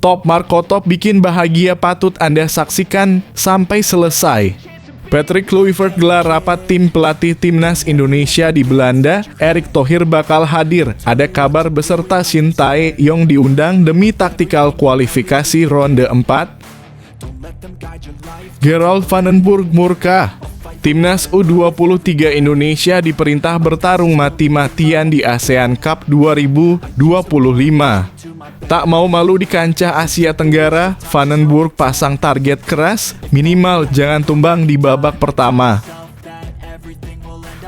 Top Marco Top bikin bahagia patut Anda saksikan sampai selesai. Patrick Kluivert gelar rapat tim pelatih Timnas Indonesia di Belanda. Erick Thohir bakal hadir. Ada kabar beserta Shin Tae-yong diundang demi taktikal kualifikasi ronde 4. Gerald Vandenburg murka. Timnas U23 Indonesia diperintah bertarung mati-matian di ASEAN Cup 2025. Tak mau malu di kancah Asia Tenggara, Vandenburg pasang target keras, minimal jangan tumbang di babak pertama.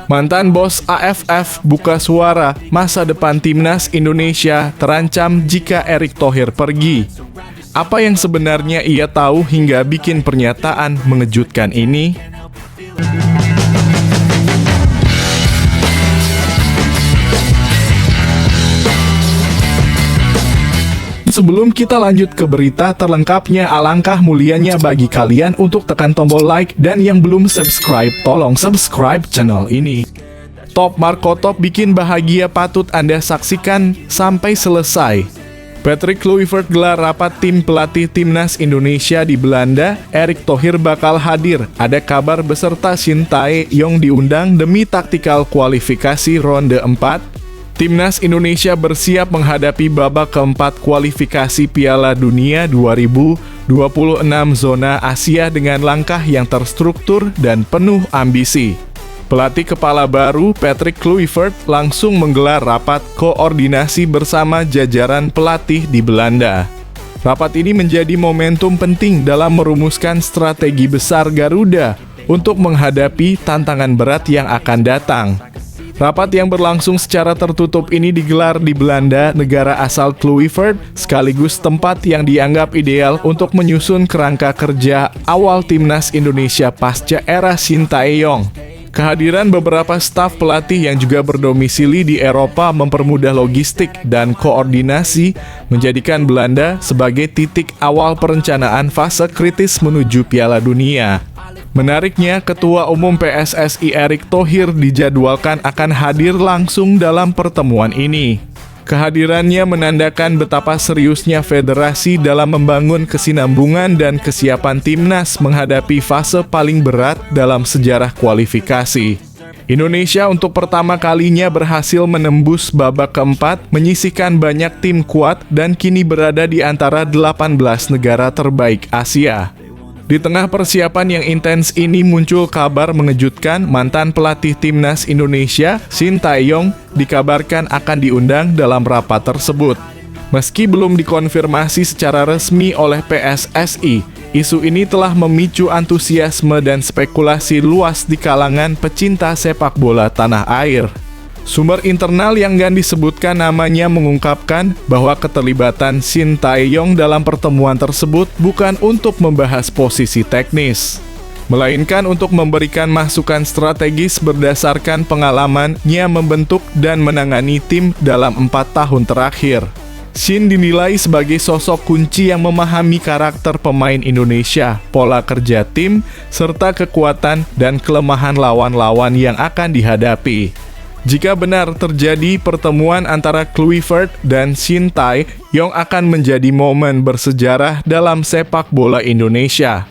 Mantan bos AFF buka suara, masa depan Timnas Indonesia terancam jika Erick Thohir pergi. Apa yang sebenarnya ia tahu hingga bikin pernyataan mengejutkan ini? Sebelum kita lanjut ke berita terlengkapnya, alangkah mulianya bagi kalian untuk tekan tombol like dan yang belum subscribe, tolong subscribe channel ini. Top Marco Top bikin bahagia patut Anda saksikan sampai selesai. Patrick Kluivert gelar rapat tim pelatih Timnas Indonesia di Belanda. Erick Thohir bakal hadir. Ada kabar beserta Shin Tae-yong diundang demi taktikal kualifikasi ronde 4. Timnas Indonesia bersiap menghadapi babak keempat kualifikasi Piala Dunia 2026 zona Asia dengan langkah yang terstruktur dan penuh ambisi. Pelatih kepala baru Patrick Kluivert langsung menggelar rapat koordinasi bersama jajaran pelatih di Belanda. Rapat ini menjadi momentum penting dalam merumuskan strategi besar Garuda untuk menghadapi tantangan berat yang akan datang. Rapat yang berlangsung secara tertutup ini digelar di Belanda, negara asal Kluivert, sekaligus tempat yang dianggap ideal untuk menyusun kerangka kerja awal Timnas Indonesia pasca era Shin Tae-yong. Kehadiran beberapa staf pelatih yang juga berdomisili di Eropa mempermudah logistik dan koordinasi, menjadikan Belanda sebagai titik awal perencanaan fase kritis menuju Piala Dunia. Menariknya, Ketua Umum PSSI Erick Thohir dijadwalkan akan hadir langsung dalam pertemuan ini. Kehadirannya menandakan betapa seriusnya federasi dalam membangun kesinambungan dan kesiapan Timnas menghadapi fase paling berat dalam sejarah kualifikasi. Indonesia untuk pertama kalinya berhasil menembus babak keempat, menyisihkan banyak tim kuat dan kini berada di antara 18 negara terbaik Asia. Di tengah persiapan yang intens ini muncul kabar mengejutkan. Mantan pelatih Timnas Indonesia, Shin Tae-yong, dikabarkan akan diundang dalam rapat tersebut. Meski belum dikonfirmasi secara resmi oleh PSSI, isu ini telah memicu antusiasme dan spekulasi luas di kalangan pecinta sepak bola tanah air. Sumber internal yang enggan disebutkan namanya mengungkapkan bahwa keterlibatan Shin Tae-yong dalam pertemuan tersebut bukan untuk membahas posisi teknis, melainkan untuk memberikan masukan strategis berdasarkan pengalamannya membentuk dan menangani tim dalam 4 tahun terakhir. Shin dinilai sebagai sosok kunci yang memahami karakter pemain Indonesia, pola kerja tim, serta kekuatan dan kelemahan lawan-lawan yang akan dihadapi. Jika benar terjadi pertemuan antara Kluivert dan Shin Tae-yong akan menjadi momen bersejarah dalam sepak bola Indonesia.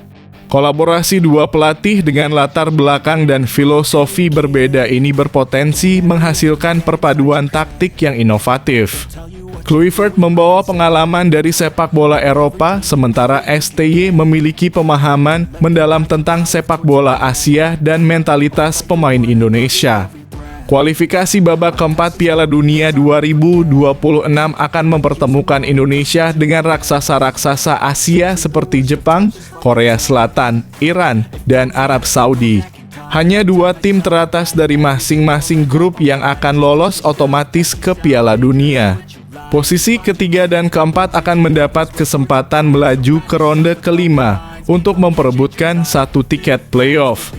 Kolaborasi dua pelatih dengan latar belakang dan filosofi berbeda ini berpotensi menghasilkan perpaduan taktik yang inovatif. Kluivert membawa pengalaman dari sepak bola Eropa, sementara STY memiliki pemahaman mendalam tentang sepak bola Asia dan mentalitas pemain Indonesia. Kualifikasi babak keempat Piala Dunia 2026 akan mempertemukan Indonesia dengan raksasa-raksasa Asia seperti Jepang, Korea Selatan, Iran, dan Arab Saudi. Hanya 2 tim teratas dari masing-masing grup yang akan lolos otomatis ke Piala Dunia. Posisi ketiga dan keempat akan mendapat kesempatan melaju ke ronde kelima untuk memperebutkan 1 tiket playoff.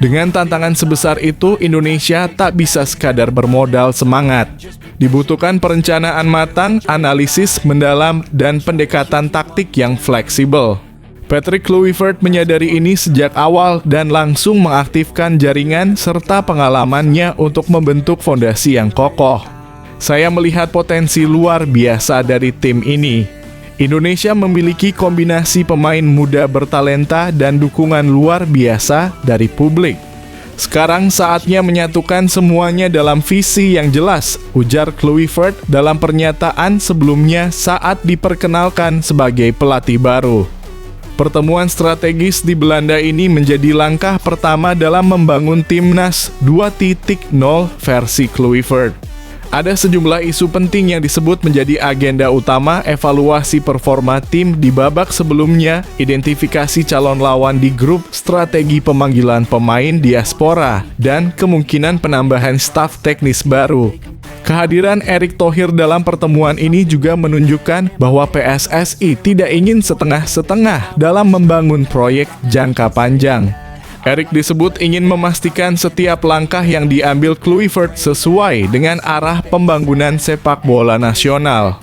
Dengan tantangan sebesar itu, Indonesia tak bisa sekadar bermodal semangat. Dibutuhkan perencanaan matang, analisis mendalam, dan pendekatan taktik yang fleksibel. Patrick Kluivert menyadari ini sejak awal dan langsung mengaktifkan jaringan serta pengalamannya untuk membentuk fondasi yang kokoh. Saya melihat potensi luar biasa dari tim ini. Indonesia memiliki kombinasi pemain muda bertalenta dan dukungan luar biasa dari publik. Sekarang saatnya menyatukan semuanya dalam visi yang jelas, ujar Kluivert dalam pernyataan sebelumnya saat diperkenalkan sebagai pelatih baru. Pertemuan strategis di Belanda ini menjadi langkah pertama dalam membangun timnas 2.0 versi Kluivert. Ada sejumlah isu penting yang disebut menjadi agenda utama evaluasi performa tim di babak sebelumnya, identifikasi calon lawan di grup, strategi pemanggilan pemain diaspora, dan kemungkinan penambahan staf teknis baru. Kehadiran Erick Thohir dalam pertemuan ini juga menunjukkan bahwa PSSI tidak ingin setengah-setengah dalam membangun proyek jangka panjang. Erick disebut ingin memastikan setiap langkah yang diambil Kluivert sesuai dengan arah pembangunan sepak bola nasional.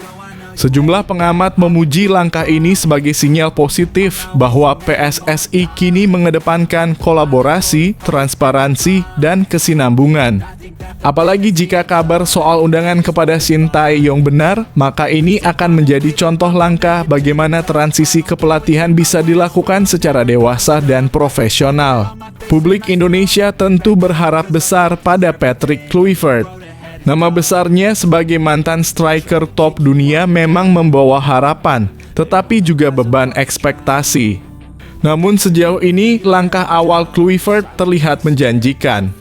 Sejumlah pengamat memuji langkah ini sebagai sinyal positif bahwa PSSI kini mengedepankan kolaborasi, transparansi, dan kesinambungan. Apalagi jika kabar soal undangan kepada Shin Tae-yong benar, maka ini akan menjadi contoh langkah bagaimana transisi kepelatihan bisa dilakukan secara dewasa dan profesional. Publik Indonesia tentu berharap besar pada Patrick Kluivert. Nama besarnya sebagai mantan striker top dunia memang membawa harapan, tetapi juga beban ekspektasi. Namun sejauh ini, langkah awal Kluivert terlihat menjanjikan.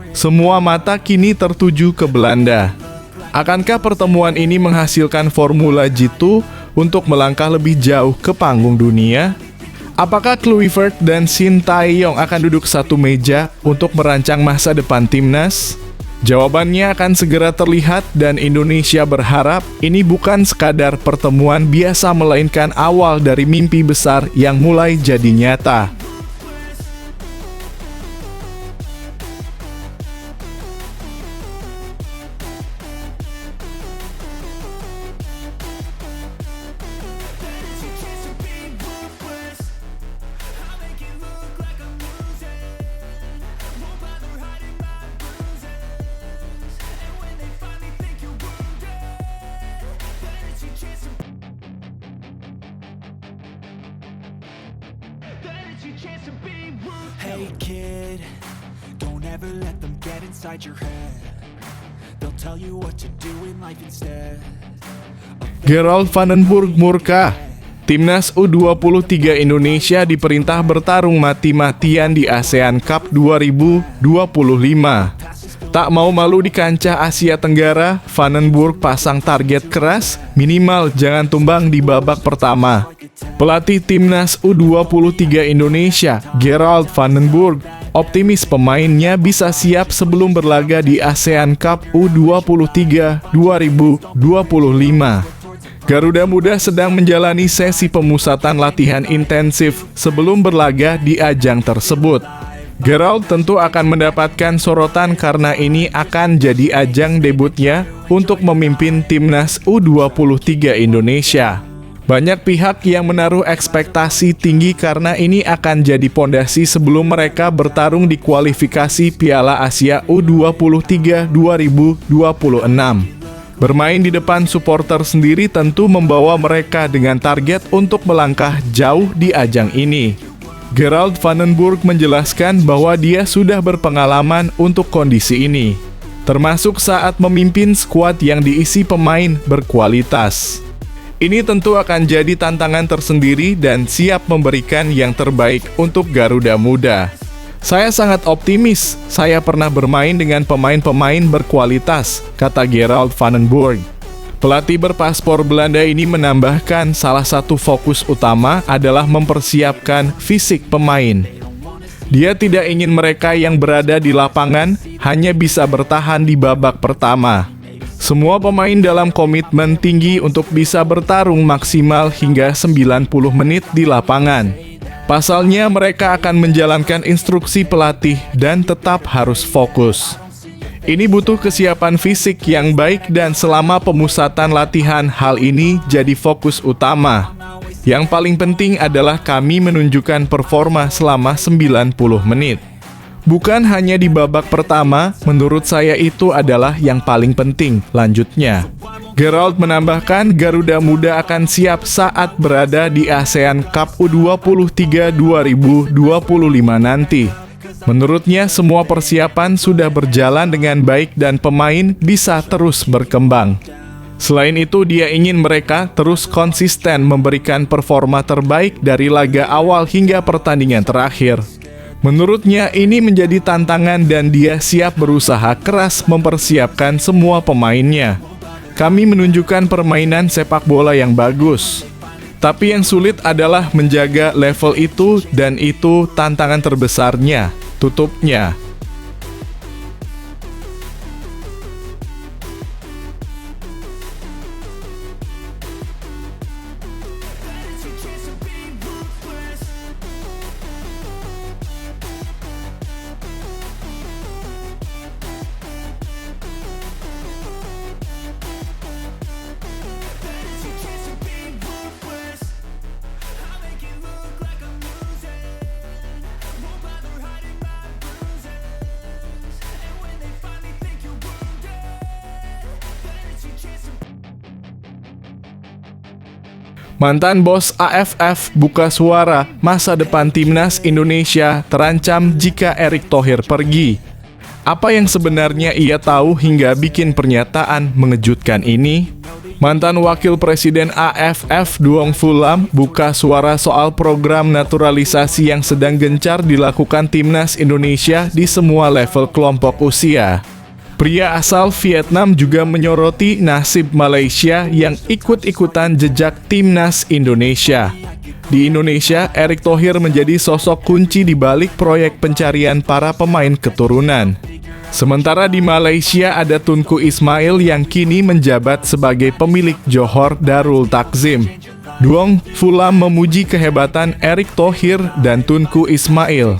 Semua mata kini tertuju ke Belanda. Akankah pertemuan ini menghasilkan formula jitu untuk melangkah lebih jauh ke panggung dunia? Apakah Kluivert dan Shin Tae-yong akan duduk satu meja untuk merancang masa depan timnas? Jawabannya akan segera terlihat dan Indonesia berharap ini bukan sekadar pertemuan biasa melainkan awal dari mimpi besar yang mulai jadi nyata. Hey kid, don't ever let them get inside your head. They'll tell you what to do in life instead. Gerald van den Burg murka. Timnas U23 Indonesia diperintah bertarung mati-matian di ASEAN Cup 2025. Tak mau malu di kancah Asia Tenggara, Van den Burg pasang target keras, minimal jangan tumbang di babak pertama. Pelatih Timnas U23 Indonesia, Gerald van den Burg, optimis pemainnya bisa siap sebelum berlaga di ASEAN Cup U23 2025. Garuda Muda sedang menjalani sesi pemusatan latihan intensif sebelum berlaga di ajang tersebut. Gerald tentu akan mendapatkan sorotan karena ini akan jadi ajang debutnya untuk memimpin Timnas U23 Indonesia. Banyak pihak yang menaruh ekspektasi tinggi karena ini akan jadi pondasi sebelum mereka bertarung di kualifikasi Piala Asia U23 2026. Bermain di depan supporter sendiri tentu membawa mereka dengan target untuk melangkah jauh di ajang ini. Gerald van den Burg menjelaskan bahwa dia sudah berpengalaman untuk kondisi ini, termasuk saat memimpin skuad yang diisi pemain berkualitas. Ini tentu akan jadi tantangan tersendiri dan siap memberikan yang terbaik untuk Garuda Muda. Saya sangat optimis, saya pernah bermain dengan pemain-pemain berkualitas, kata Gerald van den Burg. Pelatih berpaspor Belanda ini menambahkan salah satu fokus utama adalah mempersiapkan fisik pemain. Dia tidak ingin mereka yang berada di lapangan hanya bisa bertahan di babak pertama. Semua pemain dalam komitmen tinggi untuk bisa bertarung maksimal hingga 90 menit di lapangan. Pasalnya mereka akan menjalankan instruksi pelatih dan tetap harus fokus. Ini butuh kesiapan fisik yang baik dan selama pemusatan latihan hal ini jadi fokus utama. Yang paling penting adalah kami menunjukkan performa selama 90 menit. Bukan hanya di babak pertama, menurut saya itu adalah yang paling penting, lanjutnya. Gerald menambahkan Garuda Muda akan siap saat berada di ASEAN Cup U23 2025 nanti. Menurutnya semua persiapan sudah berjalan dengan baik dan pemain bisa terus berkembang. Selain itu, dia ingin mereka terus konsisten memberikan performa terbaik dari laga awal hingga pertandingan terakhir. Menurutnya ini menjadi tantangan dan dia siap berusaha keras mempersiapkan semua pemainnya. Kami menunjukkan permainan sepak bola yang bagus. Tapi yang sulit adalah menjaga level itu dan itu tantangan terbesarnya, tutupnya. Mantan bos AFF buka suara, masa depan timnas Indonesia terancam jika Erick Thohir pergi. Apa yang sebenarnya ia tahu hingga bikin pernyataan mengejutkan ini? Mantan wakil presiden AFF Duong Fulam buka suara soal program naturalisasi yang sedang gencar dilakukan timnas Indonesia di semua level kelompok usia. Pria asal Vietnam juga menyoroti nasib Malaysia yang ikut-ikutan jejak timnas Indonesia. Di Indonesia, Erick Thohir menjadi sosok kunci di balik proyek pencarian para pemain keturunan. Sementara di Malaysia ada Tunku Ismail yang kini menjabat sebagai pemilik Johor Darul Takzim. Duong Fulam memuji kehebatan Erick Thohir dan Tunku Ismail.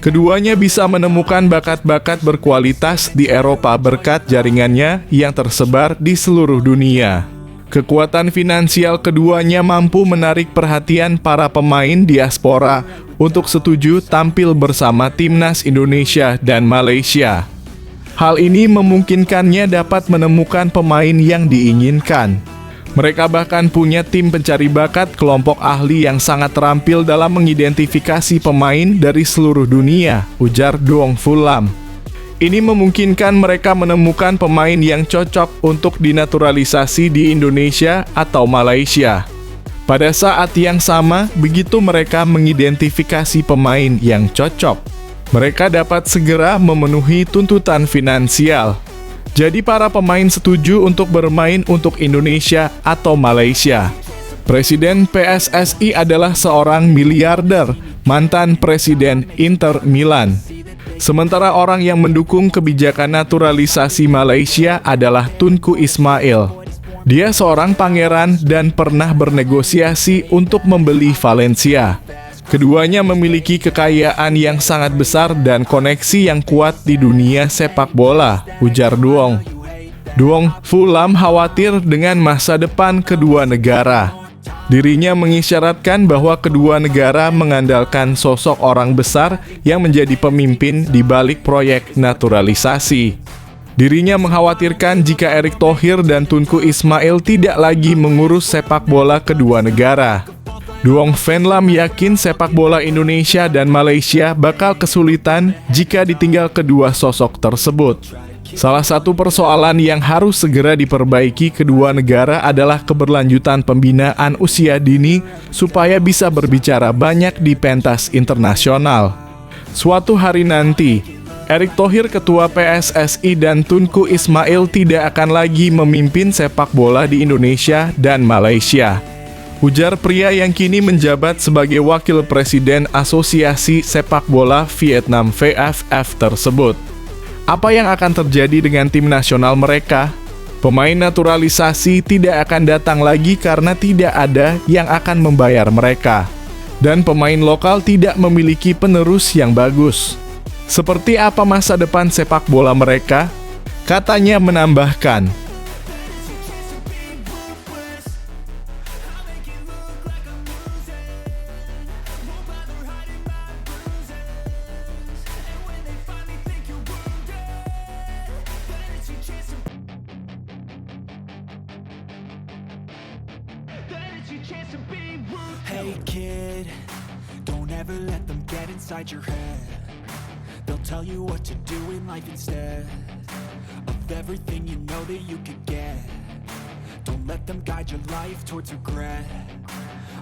Keduanya bisa menemukan bakat-bakat berkualitas di Eropa berkat jaringannya yang tersebar di seluruh dunia. Kekuatan finansial keduanya mampu menarik perhatian para pemain diaspora untuk setuju tampil bersama timnas Indonesia dan Malaysia. Hal ini memungkinkannya dapat menemukan pemain yang diinginkan. Mereka bahkan punya tim pencari bakat kelompok ahli yang sangat terampil dalam mengidentifikasi pemain dari seluruh dunia, ujar Duong Fulam. Ini memungkinkan mereka menemukan pemain yang cocok untuk dinaturalisasi di Indonesia atau Malaysia. Pada saat yang sama, begitu mereka mengidentifikasi pemain yang cocok, mereka dapat segera memenuhi tuntutan finansial. Jadi para pemain setuju untuk bermain untuk Indonesia atau Malaysia. Presiden PSSI adalah seorang miliarder, mantan presiden Inter Milan. Sementara orang yang mendukung kebijakan naturalisasi Malaysia adalah Tunku Ismail. Dia seorang pangeran dan pernah bernegosiasi untuk membeli Valencia. Keduanya memiliki kekayaan yang sangat besar dan koneksi yang kuat di dunia sepak bola, ujar Duong. Duong Fulam khawatir dengan masa depan kedua negara. Dirinya mengisyaratkan bahwa kedua negara mengandalkan sosok orang besar yang menjadi pemimpin di balik proyek naturalisasi. Dirinya mengkhawatirkan jika Erick Thohir dan Tunku Ismail tidak lagi mengurus sepak bola kedua negara. Duong Fulam yakin sepak bola Indonesia dan Malaysia bakal kesulitan jika ditinggal kedua sosok tersebut. Salah satu persoalan yang harus segera diperbaiki kedua negara adalah keberlanjutan pembinaan usia dini supaya bisa berbicara banyak di pentas internasional. Suatu hari nanti, Erick Thohir ketua PSSI dan Tunku Ismail tidak akan lagi memimpin sepak bola di Indonesia dan Malaysia, ujar pria yang kini menjabat sebagai wakil presiden Asosiasi Sepak Bola Vietnam VFF tersebut. Apa yang akan terjadi dengan tim nasional mereka? Pemain naturalisasi tidak akan datang lagi karena tidak ada yang akan membayar mereka. Dan pemain lokal tidak memiliki penerus yang bagus. Seperti apa masa depan sepak bola mereka? Katanya menambahkan, Hey kid, don't ever let them get inside your head. They'll tell you what to do in life instead of everything you know that you could get. Don't let them guide your life towards regret.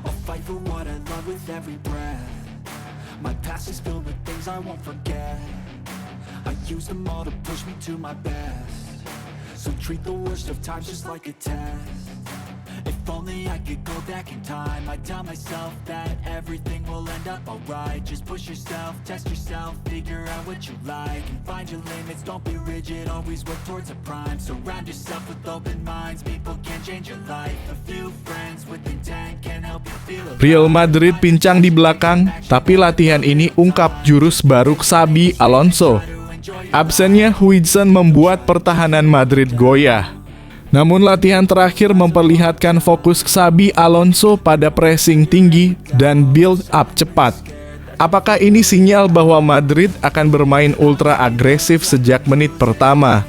I'll fight for what I love with every breath. My past is filled with things I won't forget. I use them all to push me to my best. So treat the worst of times just like a test. If only I could go back in time, I'd tell myself that everything will end up alright. Just push yourself, test yourself, figure out what you like, and find your limits, don't be rigid, always work towards a prime. Surround yourself with open minds, people can change your life. A few friends with intent can help you feel alive. Real Madrid pincang di belakang, tapi latihan ini ungkap jurus baru Xabi Alonso. Absennya Huijsen membuat pertahanan Madrid goyah. Namun latihan terakhir memperlihatkan fokus Xabi Alonso pada pressing tinggi dan build up cepat. Apakah ini sinyal bahwa Madrid akan bermain ultra agresif sejak menit pertama?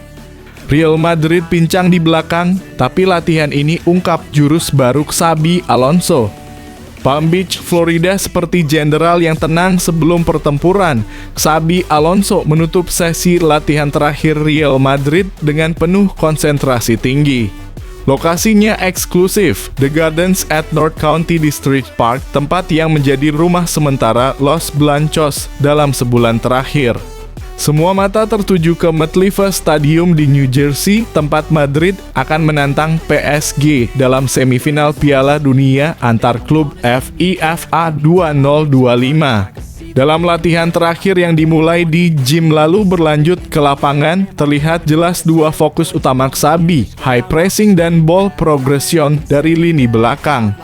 Real Madrid pincang di belakang, tapi latihan ini ungkap jurus baru Xabi Alonso. Palm Beach, Florida seperti jenderal yang tenang sebelum pertempuran. Xabi Alonso menutup sesi latihan terakhir Real Madrid dengan penuh konsentrasi tinggi. Lokasinya eksklusif, The Gardens at North County District Park, tempat yang menjadi rumah sementara Los Blancos dalam sebulan terakhir. Semua mata tertuju ke MetLife Stadium di New Jersey, tempat Madrid akan menantang PSG dalam semifinal Piala Dunia antar klub FIFA 2025. Dalam latihan terakhir yang dimulai di gym lalu berlanjut ke lapangan, terlihat jelas dua fokus utama Xabi, high pressing dan ball progression dari lini belakang.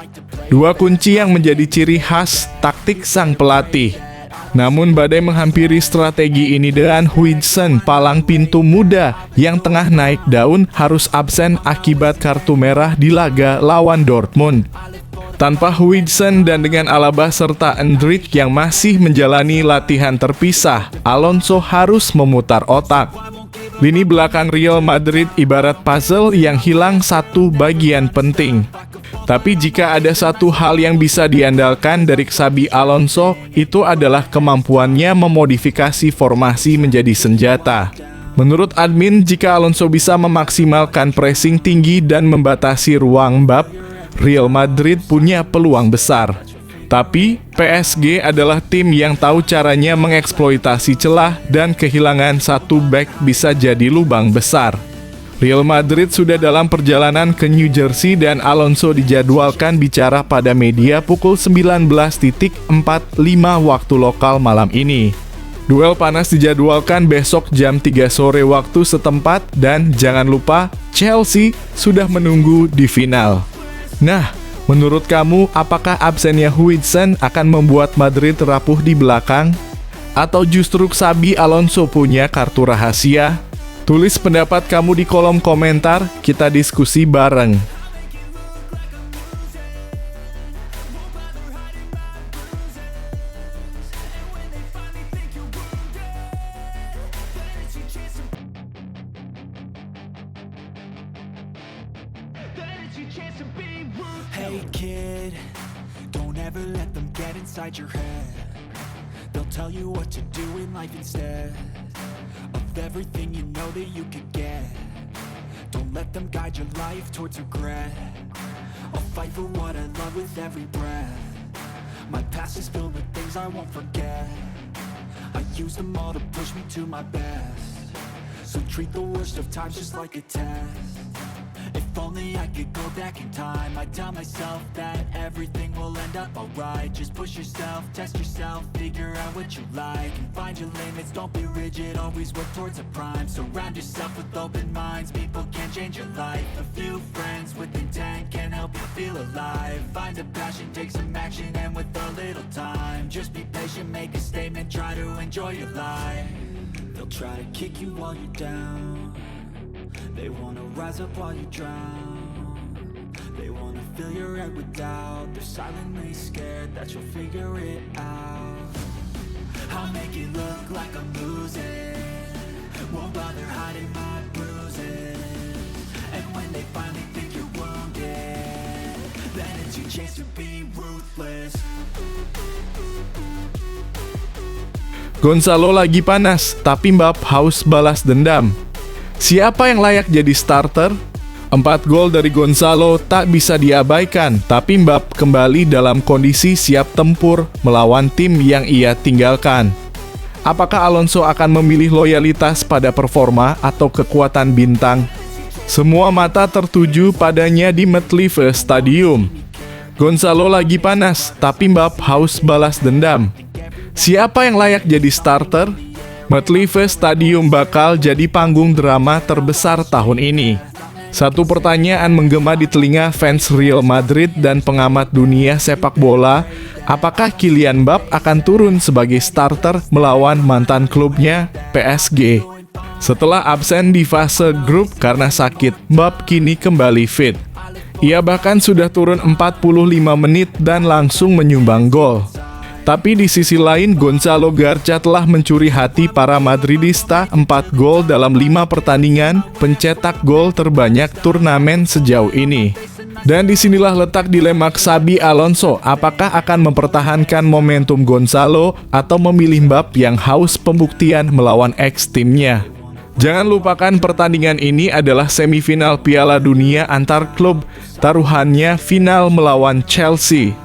Dua kunci yang menjadi ciri khas taktik sang pelatih. Namun badai menghampiri strategi ini dengan Huijsen, palang pintu muda yang tengah naik daun, harus absen akibat kartu merah di laga lawan Dortmund. Tanpa Huijsen dan dengan Alaba serta Endrick yang masih menjalani latihan terpisah, Alonso harus memutar otak. Lini belakang Real Madrid ibarat puzzle yang hilang satu bagian penting. Tapi jika ada satu hal yang bisa diandalkan dari Xabi Alonso, itu adalah kemampuannya memodifikasi formasi menjadi senjata. Menurut admin, jika Alonso bisa memaksimalkan pressing tinggi dan membatasi ruang bab, Real Madrid punya peluang besar. Tapi, PSG adalah tim yang tahu caranya mengeksploitasi celah dan kehilangan satu back bisa jadi lubang besar. Real Madrid sudah dalam perjalanan ke New Jersey dan Alonso dijadwalkan bicara pada media pukul 19.45 waktu lokal malam ini. Duel panas dijadwalkan besok jam 3 sore waktu setempat dan jangan lupa Chelsea sudah menunggu di final. Nah, menurut kamu apakah absennya Huijsen akan membuat Madrid rapuh di belakang? Atau justru Xabi Alonso punya kartu rahasia? Tulis pendapat kamu di kolom komentar, kita diskusi bareng. Hey kid, don't ever let them get inside your head. They'll tell you what to do in life instead of everything you know that you could get. Don't let them guide your life towards regret. I'll fight for what I love with every breath. My past is filled with things I won't forget. I use them all to push me to my best. So treat the worst of times just like a test. If only I could go back in time, I'd tell myself that everything will end up alright. Just push yourself, test yourself, figure out what you like, and find your limits, don't be rigid, always work towards a prime. Surround yourself with open minds, people can change your life. A few friends with intent can help you feel alive. Find a passion, take some action, and with a little time, just be patient, make a statement, try to enjoy your life. They'll try to kick you while you're down. They wanna rise up while you drown. They wanna fill your head with doubt. They're silently scared that you'll figure it out. I'll make it look like I'm losing. Won't bother hiding my bruises. And when they finally think you're wounded, then it's your chance to be ruthless. Gonzalo lagi panas, tapi Mbappe haus balas dendam. Siapa yang layak jadi starter? 4 gol dari Gonzalo tak bisa diabaikan, tapi Mbappe kembali dalam kondisi siap tempur melawan tim yang ia tinggalkan. Apakah Alonso akan memilih loyalitas pada performa atau kekuatan bintang? Semua mata tertuju padanya di Metlife Stadium. Gonzalo lagi panas, tapi Mbappe haus balas dendam. Siapa yang layak jadi starter? Metlife Stadium bakal jadi panggung drama terbesar tahun ini. Satu pertanyaan menggema di telinga fans Real Madrid dan pengamat dunia sepak bola, apakah Kylian Mbappe akan turun sebagai starter melawan mantan klubnya PSG? Setelah absen di fase grup karena sakit, Mbappe kini kembali fit. Ia bahkan sudah turun 45 menit dan langsung menyumbang gol. Tapi di sisi lain, Gonzalo Garcia telah mencuri hati para Madridista, 4 gol dalam 5 pertandingan, pencetak gol terbanyak turnamen sejauh ini. Dan disinilah letak dilema Xabi Alonso, apakah akan mempertahankan momentum Gonzalo atau memilih Mbappe yang haus pembuktian melawan ex-timnya. Jangan lupakan pertandingan ini adalah semifinal Piala Dunia antar klub, taruhannya final melawan Chelsea.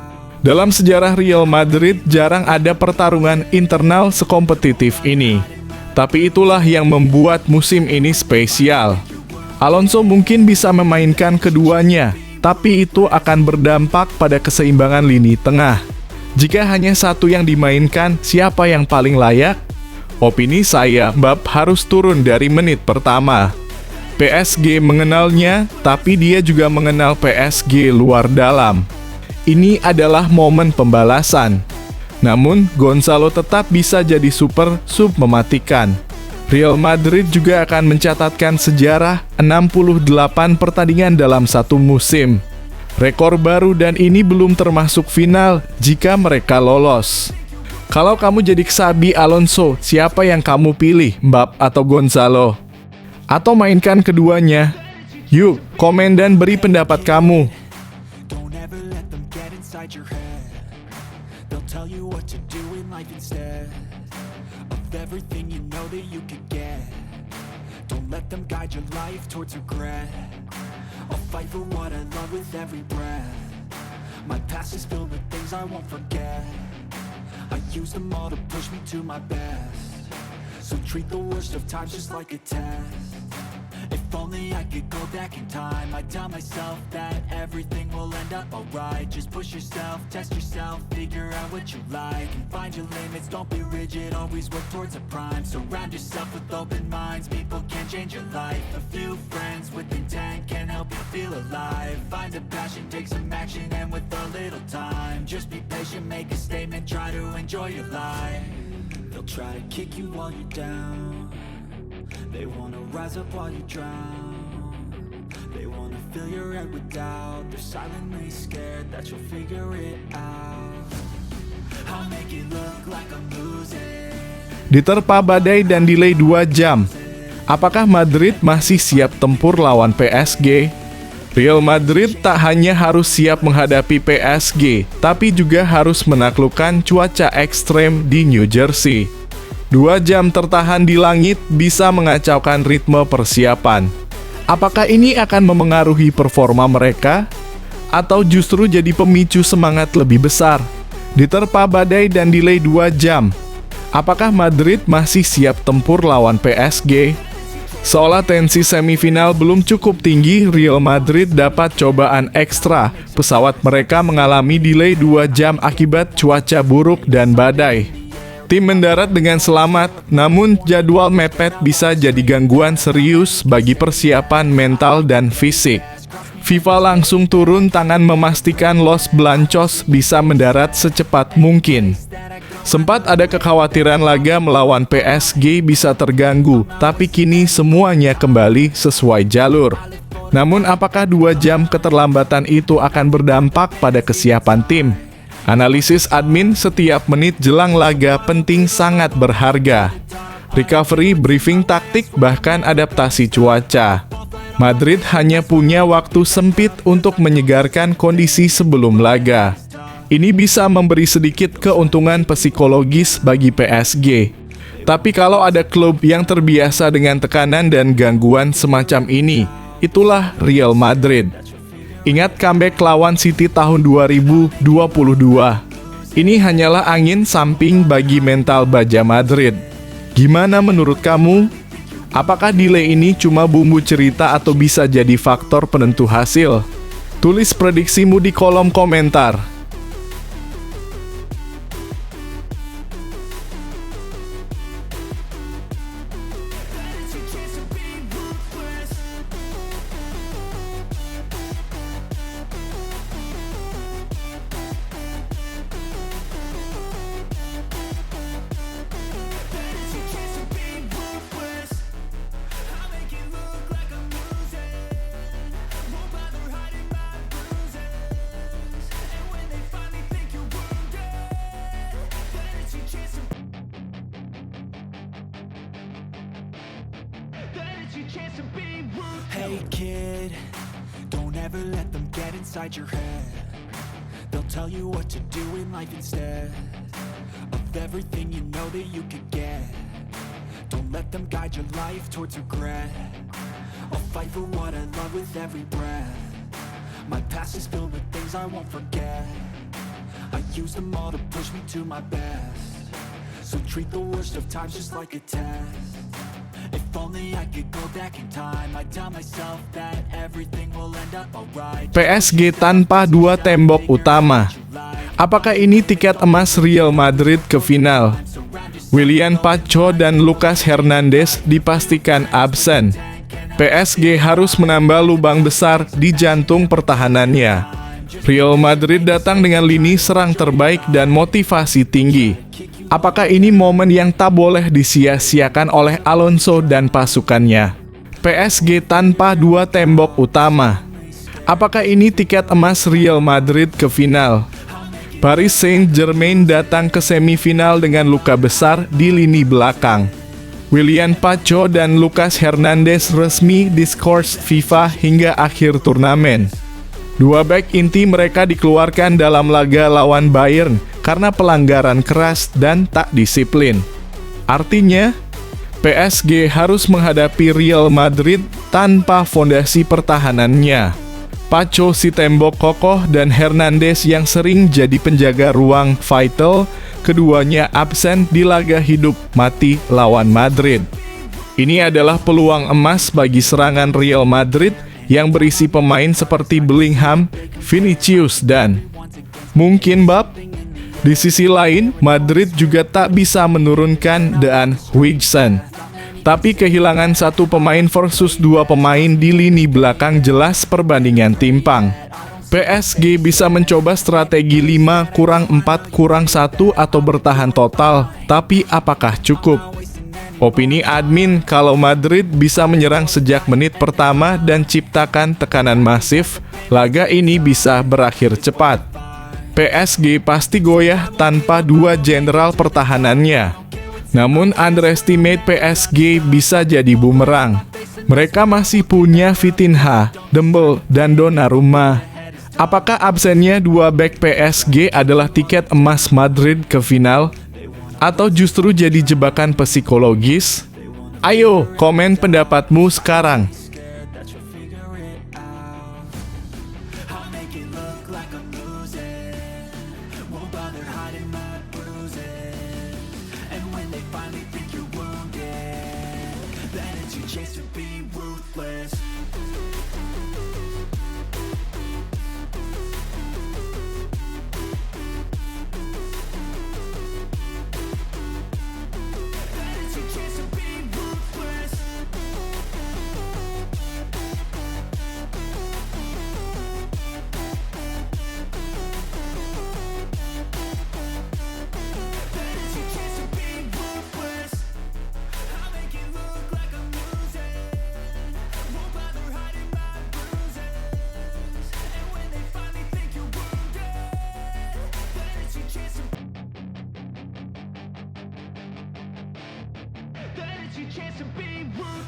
Dalam sejarah Real Madrid, jarang ada pertarungan internal sekompetitif ini. Tapi itulah yang membuat musim ini spesial. Alonso mungkin bisa memainkan keduanya, tapi itu akan berdampak pada keseimbangan lini tengah. Jika hanya satu yang dimainkan, siapa yang paling layak? Opini saya, Mbappe harus turun dari menit pertama. PSG mengenalnya, tapi dia juga mengenal PSG luar dalam. Ini adalah momen pembalasan. Namun, Gonzalo tetap bisa jadi super sub mematikan. Real Madrid juga akan mencatatkan sejarah 68 pertandingan dalam satu musim. Rekor baru dan ini belum termasuk final jika mereka lolos. Kalau kamu jadi Xabi Alonso, siapa yang kamu pilih, Mbappe atau Gonzalo? Atau mainkan keduanya? Yuk, komen dan beri pendapat kamu. Your head, they'll tell you what to do in life instead of everything you know that you could get. Don't let them guide your life towards regret. I'll fight for what I love with every breath. My past is filled with things I won't forget. I use them all to push me to my best. So treat the worst of times just like a test. If only I could go back in time, I'd tell myself that everything will end up alright. Just push yourself, test yourself, figure out what you like, and find your limits, don't be rigid, always work towards a prime. Surround yourself with open minds, people can change your life. A few friends with intent can help you feel alive. Find a passion, take some action, and with a little time, just be patient, make a statement, try to enjoy your life. They'll try to kick you while you're down. They wanna rise up while you drown. They wanna fill your head with doubt. They're silently scared that you'll figure it out. I'll make it look like I'm losing. Diterpa badai dan delay 2 jam. Apakah Madrid masih siap tempur lawan PSG? Real Madrid tak hanya harus siap menghadapi PSG, tapi juga harus menaklukkan cuaca ekstrem di New Jersey. 2 jam tertahan di langit bisa mengacaukan ritme persiapan. Apakah ini akan memengaruhi performa mereka? Atau justru jadi pemicu semangat lebih besar? Diterpa badai dan delay 2 jam. Apakah Madrid masih siap tempur lawan PSG? Seolah tensi semifinal belum cukup tinggi, Real Madrid dapat cobaan ekstra. Pesawat mereka mengalami delay 2 jam akibat cuaca buruk dan badai. Tim mendarat dengan selamat, namun jadwal mepet bisa jadi gangguan serius bagi persiapan mental dan fisik. FIFA langsung turun tangan memastikan Los Blancos bisa mendarat secepat mungkin. Sempat ada kekhawatiran laga melawan PSG bisa terganggu, tapi kini semuanya kembali sesuai jalur. Namun apakah 2 jam keterlambatan itu akan berdampak pada kesiapan tim? Analisis admin setiap menit jelang laga penting sangat berharga. Recovery, briefing taktik, bahkan adaptasi cuaca. Madrid hanya punya waktu sempit untuk menyegarkan kondisi sebelum laga. Ini bisa memberi sedikit keuntungan psikologis bagi PSG. Tapi kalau ada klub yang terbiasa dengan tekanan dan gangguan semacam ini, itulah Real Madrid. Ingat comeback lawan City tahun 2022. Ini hanyalah angin samping bagi mental baja Madrid. Gimana menurut kamu? Apakah delay ini cuma bumbu cerita atau bisa jadi faktor penentu hasil? Tulis prediksimu di kolom komentar. Hey kid, don't ever let them get inside your head. They'll tell you what to do in life instead of everything you know that you could get. Don't let them guide your life towards regret. I'll fight for what I love with every breath. My past is filled with things I won't forget. I use them all to push me to my best. So treat the worst of times just like a test. If only I could go back in time, I'd tell myself that everything will end up alright. PSG tanpa dua tembok utama. Apakah ini tiket emas Real Madrid ke final? Willian Pacho dan Lucas Hernandez dipastikan absen. PSG harus menambah lubang besar di jantung pertahanannya. Real Madrid datang dengan lini serang terbaik dan motivasi tinggi. Apakah ini momen yang tak boleh disia-siakan oleh Alonso dan pasukannya? PSG tanpa dua tembok utama. Apakah ini tiket emas Real Madrid ke final? Paris Saint-Germain datang ke semifinal dengan luka besar di lini belakang. Willian Pacho dan Lucas Hernandez resmi diskors FIFA hingga akhir turnamen. Dua bek inti mereka dikeluarkan dalam laga lawan Bayern karena pelanggaran keras dan tak disiplin. Artinya, PSG harus menghadapi Real Madrid tanpa fondasi pertahanannya. Pacho si tembok kokoh dan Hernandez yang sering jadi penjaga ruang vital, keduanya absen di laga hidup mati lawan Madrid. Ini adalah peluang emas bagi serangan Real Madrid yang berisi pemain seperti Bellingham, Vinicius, dan mungkin Mbappé. Di sisi lain, Madrid juga tak bisa menurunkan Dean Huijsen. Tapi kehilangan satu pemain versus dua pemain di lini belakang jelas perbandingan timpang. PSG bisa mencoba strategi 5-4-1 atau bertahan total, tapi apakah cukup? Opini admin kalau Madrid bisa menyerang sejak menit pertama dan ciptakan tekanan masif, laga ini bisa berakhir cepat. PSG pasti goyah tanpa dua jenderal pertahanannya. Namun underestimate PSG bisa jadi bumerang. Mereka masih punya Vitinha, Dembele, dan Donnarumma. Apakah absennya dua bek PSG adalah tiket emas Madrid ke final? Atau justru jadi jebakan psikologis? Ayo, komen pendapatmu sekarang.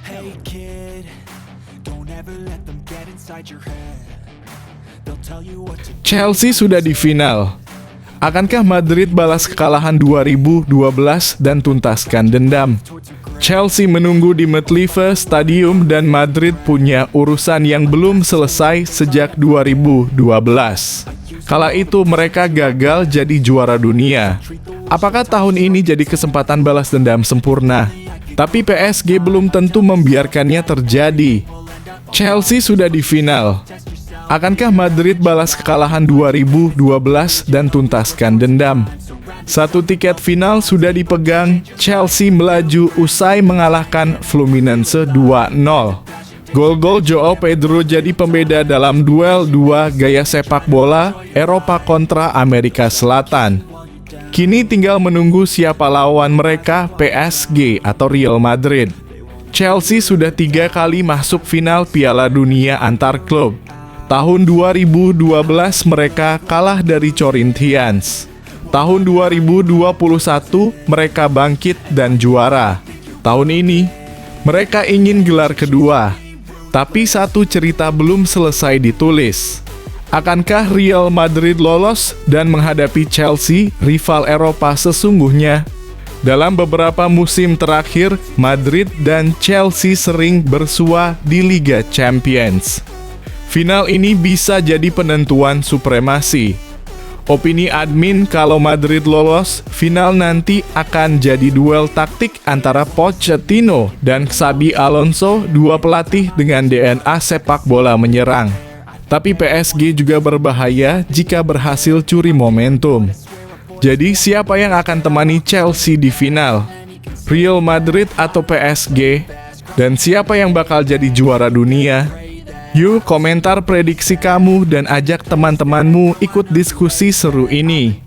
Hey kid, don't ever let them get inside your head. They'll tell you what to do. Chelsea sudah di final. Akankah Madrid balas kekalahan 2012 dan tuntaskan dendam? Chelsea menunggu di Metlife Stadium dan Madrid punya urusan yang belum selesai sejak 2012. Kala itu mereka gagal jadi juara dunia. Apakah tahun ini jadi kesempatan balas dendam sempurna? Tapi PSG belum tentu membiarkannya terjadi. Chelsea sudah di final. Akankah Madrid balas kekalahan 2012 dan tuntaskan dendam? Satu tiket final sudah dipegang, Chelsea melaju usai mengalahkan Fluminense 2-0. Gol-gol Joao Pedro jadi pembeda dalam duel dua gaya sepak bola Eropa kontra Amerika Selatan. Kini tinggal menunggu siapa lawan mereka, PSG atau Real Madrid. Chelsea sudah 3 kali masuk final Piala Dunia antar klub. Tahun 2012 mereka kalah dari Corinthians. Tahun 2021 mereka bangkit dan juara. Tahun ini mereka ingin gelar kedua. Tapi satu cerita belum selesai ditulis. Akankah Real Madrid lolos dan menghadapi Chelsea, rival Eropa sesungguhnya? Dalam beberapa musim terakhir, Madrid dan Chelsea sering bersua di Liga Champions. Final ini bisa jadi penentuan supremasi. Opini admin kalau Madrid lolos, final nanti akan jadi duel taktik antara Pochettino dan Xabi Alonso, dua pelatih dengan DNA sepak bola menyerang. Tapi PSG juga berbahaya jika berhasil curi momentum. Jadi siapa yang akan temani Chelsea di final? Real Madrid atau PSG? Dan siapa yang bakal jadi juara dunia? Yuk komentar prediksi kamu dan ajak teman-temanmu ikut diskusi seru ini.